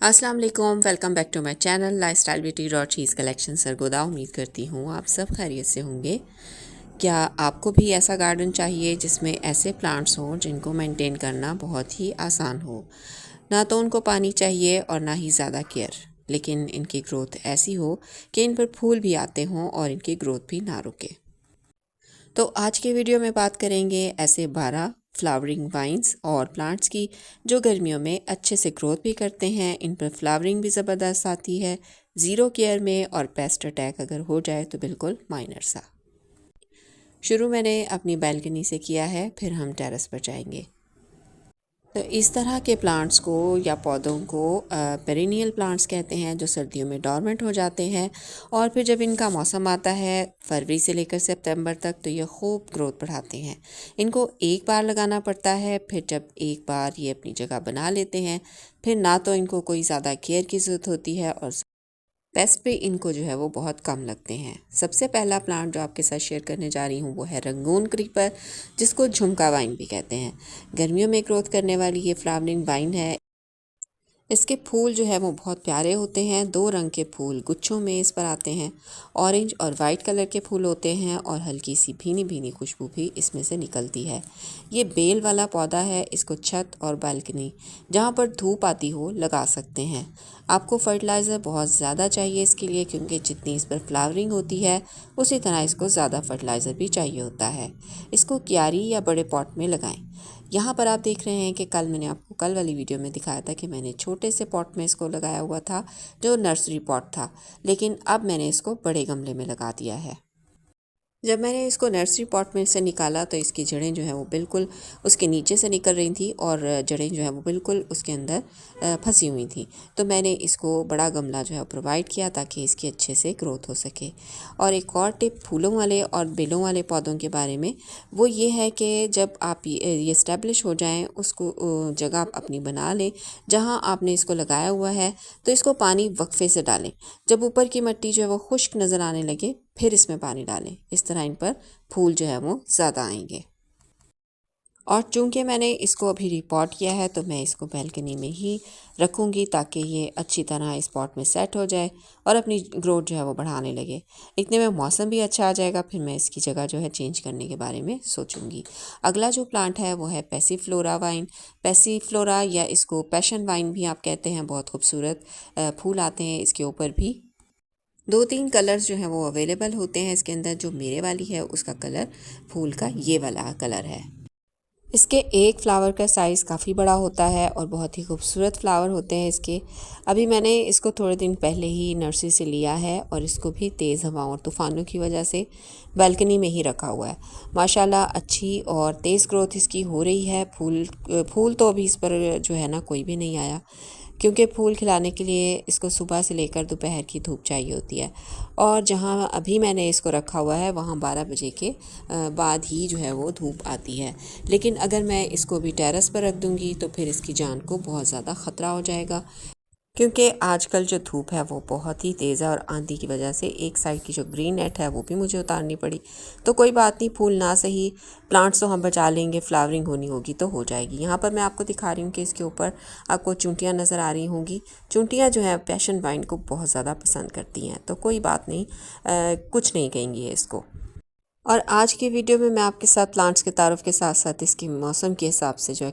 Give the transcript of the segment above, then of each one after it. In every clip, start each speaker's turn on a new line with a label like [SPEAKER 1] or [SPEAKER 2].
[SPEAKER 1] अस्सलाम वालेकुम, welcome back to my channel lifestyle beauty और चीज़ कलेक्शन सरगोदा। उम्मीद करती हूँ आप सब खैरियत से होंगे। क्या आपको भी ऐसा गार्डन चाहिए जिसमें ऐसे प्लांट्स हों जिनको मेंटेन करना बहुत ही आसान हो, ना तो उनको पानी चाहिए और ना ही ज़्यादा केयर, लेकिन इनकी ग्रोथ ऐसी हो कि इन पर फूल भी आते हों और इनकी ग्रोथ भी ना रुके। तो आज के वीडियो में बात करेंगे ऐसे 12 फ्लावरिंग वाइन्स और प्लांट्स की जो गर्मियों में अच्छे से ग्रोथ भी करते हैं, इन पर फ्लावरिंग भी ज़बरदस्त आती है ज़ीरो केयर में, और पेस्ट अटैक अगर हो जाए तो बिल्कुल माइनर सा। शुरू मैंने अपनी बैल्कनी से किया है, फिर हम टेरेस पर जाएंगे। तो इस तरह के प्लांट्स को या पौधों को पेरिनियल प्लांट्स कहते हैं, जो सर्दियों में डॉर्मेंट हो जाते हैं और फिर जब इनका मौसम आता है फरवरी से लेकर सितंबर तक तो ये खूब ग्रोथ बढ़ाते हैं। इनको एक बार लगाना पड़ता है, फिर जब एक बार ये अपनी जगह बना लेते हैं फिर ना तो इनको कोई ज़्यादा केयर की ज़रूरत होती है और पेस्ट पे इनको जो है वो बहुत कम लगते हैं। सबसे पहला प्लांट जो आपके साथ शेयर करने जा रही हूँ वो है रंगून क्रीपर, जिसको झुमका वाइन भी कहते हैं। गर्मियों में ग्रोथ करने वाली ये फ्लावरिंग वाइन है। इसके फूल जो है वो बहुत प्यारे होते हैं। दो रंग के फूल गुच्छों में इस पर आते हैं। ऑरेंज और वाइट कलर के फूल होते हैं और हल्की सी भीनी भीनी खुशबू भी इसमें से निकलती है। ये बेल वाला पौधा है। इसको छत और बालकनी जहाँ पर धूप आती हो लगा सकते हैं। आपको फर्टिलाइज़र बहुत ज़्यादा चाहिए इसके लिए, क्योंकि जितनी इस पर फ्लावरिंग होती है उसी तरह इसको ज़्यादा फर्टिलाइज़र भी चाहिए होता है। इसको क्यारी या बड़े पॉट में लगाएं। यहाँ पर आप देख रहे हैं कि मैंने आपको कल वाली वीडियो में दिखाया था कि मैंने छोटे से पॉट में इसको लगाया हुआ था, जो नर्सरी पॉट था, लेकिन अब मैंने इसको बड़े गमले में लगा दिया है। जब मैंने इसको नर्सरी पॉट में से निकाला तो इसकी जड़ें जो हैं वो बिल्कुल उसके नीचे से निकल रही थी और जड़ें जो है वो बिल्कुल उसके अंदर फंसी हुई थी। तो मैंने इसको बड़ा गमला जो है प्रोवाइड किया ताकि इसकी अच्छे से ग्रोथ हो सके। और एक और टिप फूलों वाले और बेलों वाले पौधों के बारे में, वो ये है कि जब आप ये इस्टेब्लिश हो जाएं उसको जगह आप अपनी बना लें जहाँ आपने इसको लगाया हुआ है, तो इसको पानी वक्फे से डालें। जब ऊपर की मिट्टी जो है वो खुश्क नज़र आने लगे फिर इसमें पानी डालें। इस तरह इन पर फूल जो है वो ज़्यादा आएंगे। और चूंकि मैंने इसको अभी रिपॉट किया है तो मैं इसको बैल्कनी में ही रखूँगी ताकि ये अच्छी तरह इस पॉट में सेट हो जाए और अपनी ग्रोथ जो है वो बढ़ाने लगे। इतने में मौसम भी अच्छा आ जाएगा, फिर मैं इसकी जगह जो है चेंज करने के बारे में सोचूंगी। अगला जो प्लांट है वो है पैसीफ्लोरा वाइन। पैसीफ्लोरा या इसको पैशन वाइन भी आप कहते हैं। बहुत खूबसूरत फूल आते हैं इसके ऊपर भी। दो तीन कलर्स जो हैं वो अवेलेबल होते हैं इसके अंदर। जो मेरे वाली है उसका कलर फूल का ये वाला कलर है। इसके एक फ्लावर का साइज़ काफ़ी बड़ा होता है और बहुत ही खूबसूरत फ्लावर होते हैं इसके। अभी मैंने इसको थोड़े दिन पहले ही नर्सरी से लिया है और इसको भी तेज़ हवाओं और तूफ़ानों की वजह से बालकनी में ही रखा हुआ है। माशाल्लाह अच्छी और तेज़ ग्रोथ इसकी हो रही है। फूल तो अभी इस पर जो है ना कोई भी नहीं आया, क्योंकि फूल खिलाने के लिए इसको सुबह से लेकर दोपहर की धूप चाहिए होती है। और जहाँ अभी मैंने इसको रखा हुआ है वहाँ 12 बजे के बाद ही जो है वो धूप आती है। लेकिन अगर मैं इसको भी टेरेस पर रख दूँगी तो फिर इसकी जान को बहुत ज़्यादा ख़तरा हो जाएगा, क्योंकि आजकल जो धूप है वो बहुत ही तेज़ है और आंधी की वजह से एक साइड की जो ग्रीन नेट है वो भी मुझे उतारनी पड़ी। तो कोई बात नहीं, फूल ना सही प्लांट्स तो हम बचा लेंगे, फ्लावरिंग होनी होगी तो हो जाएगी। यहाँ पर मैं आपको दिखा रही हूँ कि इसके ऊपर आपको चूंटियाँ नज़र आ रही होंगी। चूंटियाँ जो है पैशन वाइन को बहुत ज़्यादा पसंद करती हैं, तो कोई बात नहीं, कुछ नहीं कहेंगी इसको। और आज की वीडियो में मैं आपके साथ प्लांट्स के तारुफ के साथ साथ इसके मौसम के हिसाब से जो है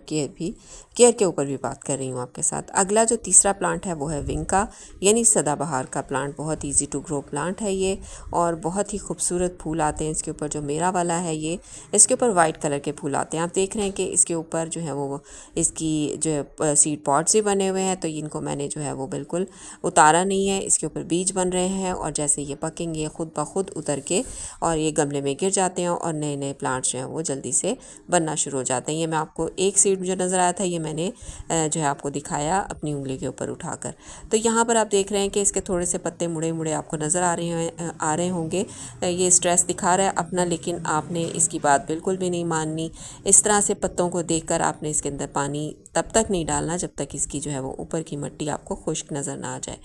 [SPEAKER 1] केयर के ऊपर भी बात कर रही हूँ आपके साथ। अगला जो तीसरा प्लांट है वो है विंका, यानी सदाबहार का प्लांट। बहुत इजी टू ग्रो प्लांट है ये और बहुत ही खूबसूरत फूल आते हैं इसके ऊपर। जो मेरा वाला है ये, इसके ऊपर वाइट कलर के फूल आते हैं। आप देख रहे हैं कि इसके ऊपर जो है वो इसकी जो है सीड पॉट्स भी बने हुए हैं, तो इनको मैंने जो है वो बिल्कुल उतारा नहीं है। इसके ऊपर बीज बन रहे हैं और जैसे ये पकेंगे खुद ब खुद उतर के और ये गमले में गिर जाते हैं और नए नए प्लांट्स जो हैं वो जल्दी से बनना शुरू हो जाते हैं। ये मैं आपको एक सीड जो नज़र आया था ये मैंने जो है आपको दिखाया अपनी उंगली के ऊपर उठाकर। तो यहाँ पर आप देख रहे हैं कि इसके थोड़े से पत्ते मुड़े मुड़े आपको नज़र आ रहे होंगे। ये स्ट्रेस दिखा रहा है अपना, लेकिन आपने इसकी बात बिल्कुल भी नहीं माननी। इस तरह से पत्तों को देखकर आपने इसके अंदर पानी तब तक नहीं डालना जब तक इसकी जो है वो ऊपर की मिट्टी आपको खुश्क नज़र ना आ जाए।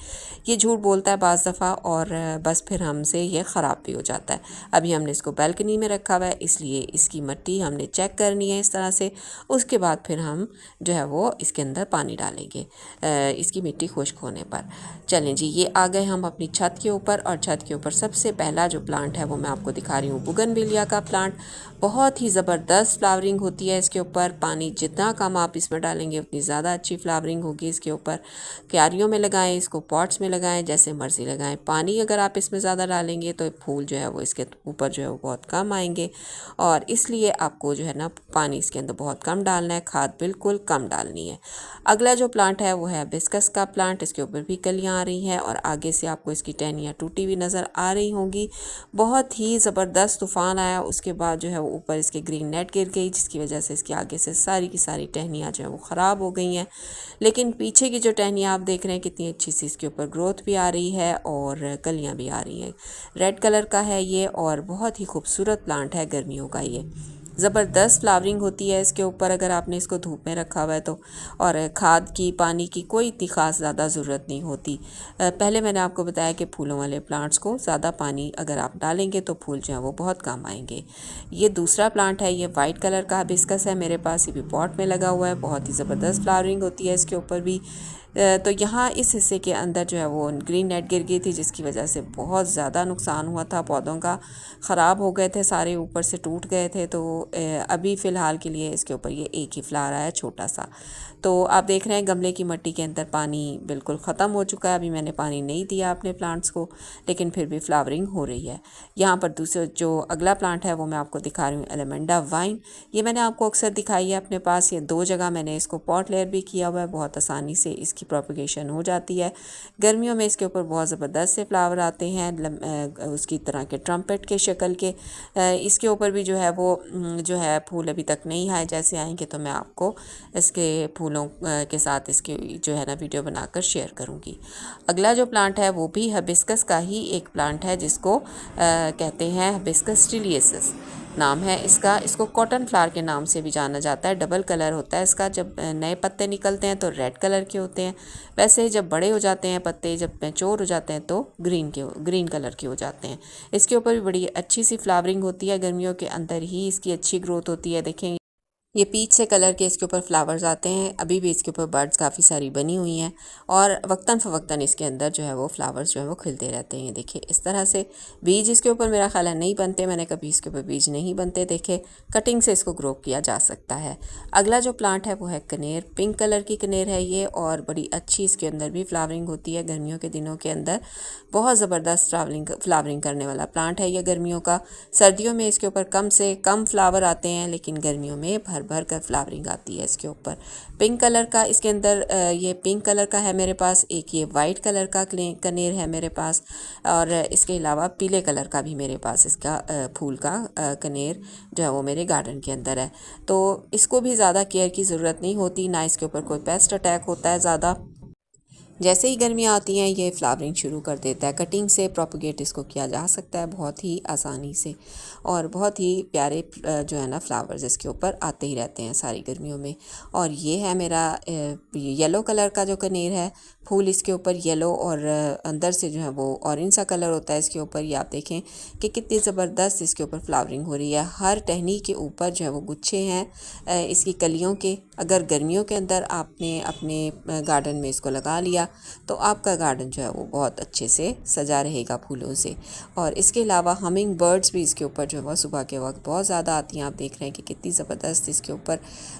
[SPEAKER 1] ये झूठ बोलता है बाज़ दफ़ा और बस फिर हमसे ये ख़राब भी हो जाता है। अभी हमने इसको बालकनी में रखा हुआ है, इसलिए इसकी मिट्टी हमने चेक करनी है इस तरह से। उसके बाद फिर हम जो है वो इसके अंदर पानी डालेंगे इसकी मिट्टी खुश्क होने पर। चलें जी, ये आ गए हम अपनी छत के ऊपर, और छत के ऊपर सबसे पहला जो प्लांट है वो मैं आपको दिखा रही हूँ, बुगनविलिया का प्लांट। बहुत ही ज़बरदस्त फ्लावरिंग होती है इसके ऊपर। पानी जितना कम आप इसमें डालेंगे उतनी ज़्यादा अच्छी फ्लावरिंग होगी इसके ऊपर। क्यारियों में लगाएं इसको, पॉट्स में लगाएं, जैसे मर्ज़ी लगाएं। पानी अगर आप इसमें ज़्यादा डालेंगे तो फूल जो है वो इसके ऊपर जो है वो बहुत कम आएंगे, और इसलिए आपको जो है ना पानी इसके अंदर बहुत कम डालना है, खाद बिल्कुल कम डालनी है। अगला जो प्लांट है वो है हिबिस्कस का प्लांट। इसके ऊपर भी कलियाँ आ रही हैं और आगे से आपको इसकी टहनियाँ टूटी हुई नज़र आ रही होंगी। बहुत ही ज़बरदस्त तूफ़ान आया, उसके बाद जो है वो ऊपर इसके ग्रीन नेट गिर गई, जिसकी वजह से इसके आगे से सारी की सारी टहनियाँ जो है वो ख़राब हो गई हैं। लेकिन पीछे की जो टहनियाँ आप देख रहे हैं कितनी अच्छी सी इसके ऊपर ग्रोथ भी आ रही है और कलियाँ भी आ रही हैं। रेड कलर का है ये और बहुत ही खूबसूरत प्लांट है गर्मियों का ये। ज़बरदस्त फ्लावरिंग होती है इसके ऊपर अगर आपने इसको धूप में रखा हुआ है तो। और खाद की, पानी की कोई इतनी ख़ास ज़्यादा ज़रूरत नहीं होती। पहले मैंने आपको बताया कि फूलों वाले प्लांट्स को ज़्यादा पानी अगर आप डालेंगे तो फूल जो है वो बहुत कम आएंगे। ये दूसरा प्लांट है, ये वाइट कलर का हिबिस्कस है मेरे पास, ये भी पॉट में लगा हुआ है। बहुत ही ज़बरदस्त फ्लावरिंग होती है इसके ऊपर भी। तो यहाँ इस हिस्से के अंदर जो है वो ग्रीन नेट गिर गई थी, जिसकी वजह से बहुत ज़्यादा नुकसान हुआ था, पौधों का ख़राब हो गए थे सारे, ऊपर से टूट गए थे। तो अभी फ़िलहाल के लिए इसके ऊपर ये एक ही फ्लावर आया छोटा सा। तो आप देख रहे हैं गमले की मिट्टी के अंदर पानी बिल्कुल ख़त्म हो चुका है। अभी मैंने पानी नहीं दिया अपने प्लांट्स को, लेकिन फिर भी फ्लावरिंग हो रही है। यहाँ पर दूसरा जो अगला प्लांट है वो मैं आपको दिखा रही हूँ, एलिमेंडा वाइन। ये मैंने आपको अक्सर दिखाई है अपने पास। ये 2 जगह मैंने इसको पॉट लेयर भी किया हुआ है, बहुत आसानी से इसकी प्रोपगेशन हो जाती है। गर्मियों में इसके ऊपर बहुत ज़बरदस्त से फ्लावर आते हैं, उसकी तरह के ट्रम्पेट के शक्ल के। इसके ऊपर भी जो है वो जो है फूल अभी तक नहीं आए, जैसे आएंगे तो मैं आपको इसके फूलों के साथ इसके जो है ना वीडियो बनाकर शेयर करूँगी। अगला जो प्लांट है वो भी हिबिस्कस का ही एक प्लांट है, जिसको कहते हैं हिबिस्कस स्टिलिएसिस नाम है इसका। इसको कॉटन फ्लावर के नाम से भी जाना जाता है। डबल कलर होता है इसका, जब नए पत्ते निकलते हैं तो रेड कलर के होते हैं, वैसे जब बड़े हो जाते हैं पत्ते, जब मैच्योर हो जाते हैं तो ग्रीन कलर के हो जाते हैं। इसके ऊपर भी बड़ी अच्छी सी फ्लावरिंग होती है, गर्मियों के अंदर ही इसकी अच्छी ग्रोथ होती है। देखें ये पीच से कलर के इसके ऊपर फ्लावर्स आते हैं। अभी भी इसके ऊपर बर्ड्स काफ़ी सारी बनी हुई हैं और वक्तन फ़वक्तन इसके अंदर जो है वो फ्लावर्स जो है वो खिलते रहते हैं। देखिए इस तरह से बीज इसके ऊपर मेरा ख्याल है नहीं बनते, मैंने कभी इसके ऊपर बीज नहीं बनते देखे। कटिंग से इसको ग्रो किया जा सकता है। अगला जो प्लांट है वो है कनेर। पिंक कलर की कनेर है ये और बड़ी अच्छी इसके अंदर भी फ्लावरिंग होती है गर्मियों के दिनों के अंदर। बहुत ज़बरदस्त फ्लावरिंग करने वाला प्लांट है ये गर्मियों का। सर्दियों में इसके ऊपर कम से कम फ्लावर आते हैं, लेकिन गर्मियों में भर भर कर फ्लावरिंग आती है इसके ऊपर। पिंक कलर का इसके अंदर ये पिंक कलर का है मेरे पास, एक ये वाइट कलर का कनेर है मेरे पास, और इसके अलावा पीले कलर का भी मेरे पास इसका फूल का कनेर जो है वो मेरे गार्डन के अंदर है। तो इसको भी ज़्यादा केयर की ज़रूरत नहीं होती, ना इसके ऊपर कोई पेस्ट अटैक होता है ज़्यादा। जैसे ही गर्मियाँ आती हैं ये फ्लावरिंग शुरू कर देता है। कटिंग से प्रोपगेट इसको किया जा सकता है बहुत ही आसानी से, और बहुत ही प्यारे जो है ना फ्लावर्स इसके ऊपर आते ही रहते हैं सारी गर्मियों में। और ये है मेरा येलो कलर का जो कनेर है, फूल इसके ऊपर येलो और अंदर से जो है वो ऑरेंज सा कलर होता है इसके ऊपर। ये आप देखें कि कितनी ज़बरदस्त इसके ऊपर फ्लावरिंग हो रही है। हर टहनी के ऊपर जो है वो गुच्छे हैं इसकी कलियों के। अगर गर्मियों के अंदर आपने अपने गार्डन में इसको लगा लिया तो आपका गार्डन जो है वो बहुत अच्छे से सजा रहेगा फूलों से। और इसके अलावा हमिंग बर्ड्स भी इसके ऊपर जो है वो सुबह के वक्त बहुत ज़्यादा आती हैं। आप देख रहे हैं कि कितनी ज़बरदस्त इसके ऊपर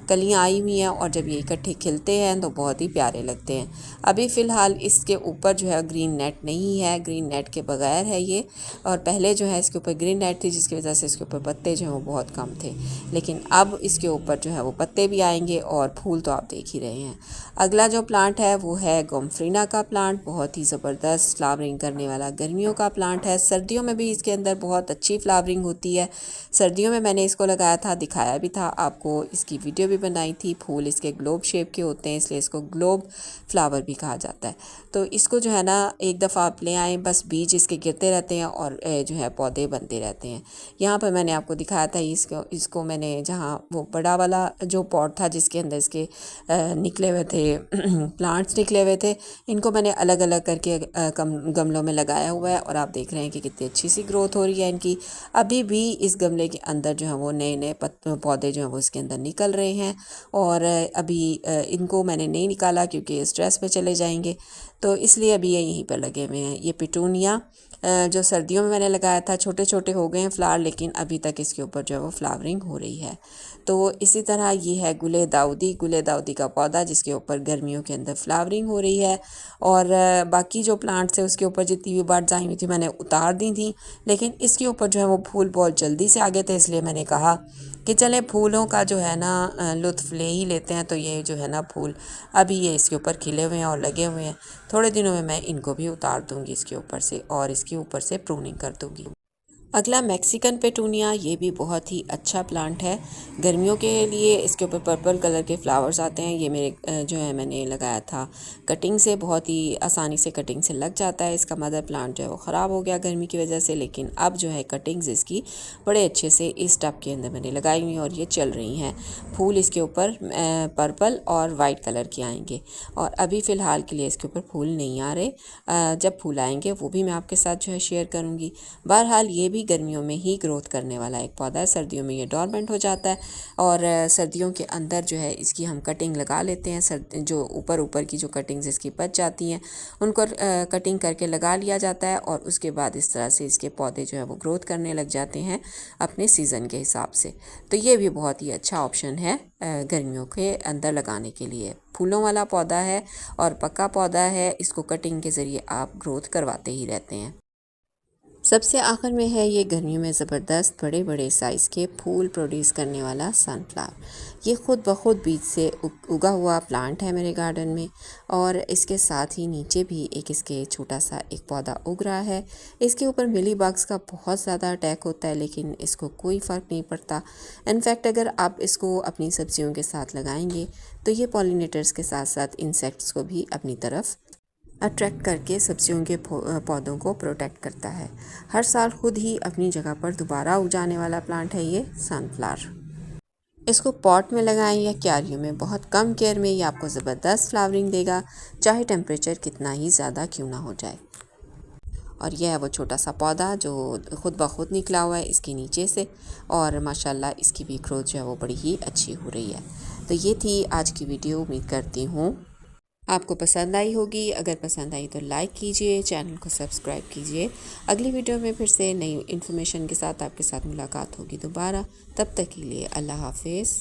[SPEAKER 1] कलियाँ आई हुई हैं, और जब ये इकट्ठे खिलते हैं तो बहुत ही प्यारे लगते हैं। अभी फ़िलहाल इसके ऊपर जो है ग्रीन नेट नहीं है, ग्रीन नेट के बगैर है ये। और पहले जो है इसके ऊपर ग्रीन नेट थी, जिसकी वजह से इसके ऊपर पत्ते जो हैं वो बहुत कम थे, लेकिन अब इसके ऊपर जो है वो पत्ते भी आएंगे और फूल तो आप देख ही रहे हैं। अगला जो प्लांट है वो है गोम्फ्रीना का प्लांट। बहुत ही ज़बरदस्त फ्लावरिंग करने वाला गर्मियों का प्लांट है। सर्दियों में भी इसके अंदर बहुत अच्छी फ्लावरिंग होती है। सर्दियों में मैंने इसको लगाया था, दिखाया भी था आपको, इसकी वीडियो भी बनाई थी। फूल इसके ग्लोब शेप के होते हैं, इसलिए इसको ग्लोब फ्लावर भी कहा जाता है। तो इसको जो है ना एक दफ़ा आप ले आएँ, बस बीज इसके गिरते रहते हैं और जो है पौधे बनते रहते हैं। यहाँ पर मैंने आपको दिखाया था इसको मैंने जहाँ वो बड़ा वाला जो पॉट था जिसके अंदर इसके निकले हुए थे प्लांट्स निकले हुए थे, इनको मैंने अलग अलग करके गमलों में लगाया हुआ है और आप देख रहे हैं कि कितनी अच्छी सी ग्रोथ हो रही है इनकी। अभी भी इस गमले के अंदर जो है वो नए नए पौधे जो हैं वो इसके अंदर निकल रहे हैं और अभी इनको मैंने नहीं निकाला क्योंकि स्ट्रेस में चले जाएंगे, तो इसलिए अभी ये यहीं पर लगे हुए हैं। ये पिटूनिया जो सर्दियों में मैंने लगाया था, छोटे छोटे हो गए हैं फ्लावर, लेकिन अभी तक इसके ऊपर जो है वो फ्लावरिंग हो रही है। तो इसी तरह ये है गुले दाऊदी का पौधा जिसके ऊपर गर्मियों के अंदर फ्लावरिंग हो रही है। और बाकी जो प्लांट्स है उसके ऊपर जितनी भी बर्ड्स आई हुई थी मैंने उतार दी थी, लेकिन इसके ऊपर जो है वो फूल बहुत जल्दी से आ गए थे, इसलिए मैंने कहा कि चले फूलों का जो है ना लुत्फ़ ले ही लेते हैं। तो ये जो है ना फूल अभी ये इसके ऊपर खिले हुए हैं और लगे हुए हैं। थोड़े दिनों में मैं इनको भी उतार दूंगी इसके ऊपर से और इसके ऊपर से प्रूनिंग कर दूंगी। अगला मैक्सिकन पेटूनिया, ये भी बहुत ही अच्छा प्लांट है गर्मियों के लिए। इसके ऊपर पर्पल कलर के फ्लावर्स आते हैं। ये मेरे जो है मैंने लगाया था कटिंग से, बहुत ही आसानी से कटिंग से लग जाता है। इसका मदर प्लांट जो है वो ख़राब हो गया गर्मी की वजह से, लेकिन अब जो है कटिंग्स इसकी बड़े अच्छे से इस टब के अंदर मैंने लगाई हुई और ये चल रही हैं। फूल इसके ऊपर पर्पल और वाइट कलर के आएंगे और अभी फ़िलहाल के लिए इसके ऊपर फूल नहीं आ रहे। जब फूल आएंगे वो भी मैं आपके साथ जो है शेयर करूँगी। बहरहाल ये भी गर्मियों में ही ग्रोथ करने वाला एक पौधा है, सर्दियों में ये डोरमेंट हो जाता है और सर्दियों के अंदर जो है इसकी हम कटिंग लगा लेते हैं। जो ऊपर की जो कटिंग्स इसकी बच जाती हैं उनको कटिंग करके लगा लिया जाता है और उसके बाद इस तरह से इसके पौधे जो है वो ग्रोथ करने लग जाते हैं अपने सीज़न के हिसाब से। तो ये भी बहुत ही अच्छा ऑप्शन है गर्मियों के अंदर लगाने के लिए। फूलों वाला पौधा है और पक्का पौधा है, इसको कटिंग के ज़रिए आप ग्रोथ करवाते ही रहते हैं। सबसे आखिर में है ये गर्मियों में ज़बरदस्त बड़े बड़े साइज़ के फूल प्रोड्यूस करने वाला सनफ्लावर। ये ख़ुद ब खुद बीज से उगा हुआ प्लांट है मेरे गार्डन में और इसके साथ ही नीचे भी एक इसके छोटा सा एक पौधा उग रहा है। इसके ऊपर मिली बग्स का बहुत ज़्यादा अटैक होता है, लेकिन इसको कोई फ़र्क नहीं पड़ता। इनफैक्ट अगर आप इसको अपनी सब्जियों के साथ लगाएंगे तो ये पॉलिनेटर्स के साथ साथ इंसेक्ट्स को भी अपनी तरफ अट्रैक्ट करके सब्जियों के पौधों को प्रोटेक्ट करता है। हर साल खुद ही अपनी जगह पर दोबारा उग जाने वाला प्लांट है ये सनफ्लावर। इसको पॉट में लगाएं या क्यारियों में, बहुत कम केयर में ये आपको ज़बरदस्त फ्लावरिंग देगा, चाहे टेम्परेचर कितना ही ज़्यादा क्यों ना हो जाए। और यह है वो छोटा सा पौधा जो ख़ुद ब खुद निकला हुआ है इसके नीचे से और माशाल्लाह इसकी भी ग्रोथ जो है वो बड़ी ही अच्छी हो रही है। तो ये थी आज की वीडियो। उम्मीद करती हूँ आपको पसंद आई होगी। अगर पसंद आई तो लाइक कीजिए, चैनल को सब्सक्राइब कीजिए। अगली वीडियो में फिर से नई इन्फॉर्मेशन के साथ आपके साथ मुलाकात होगी दोबारा। तब तक के लिए अल्लाह हाफिज़।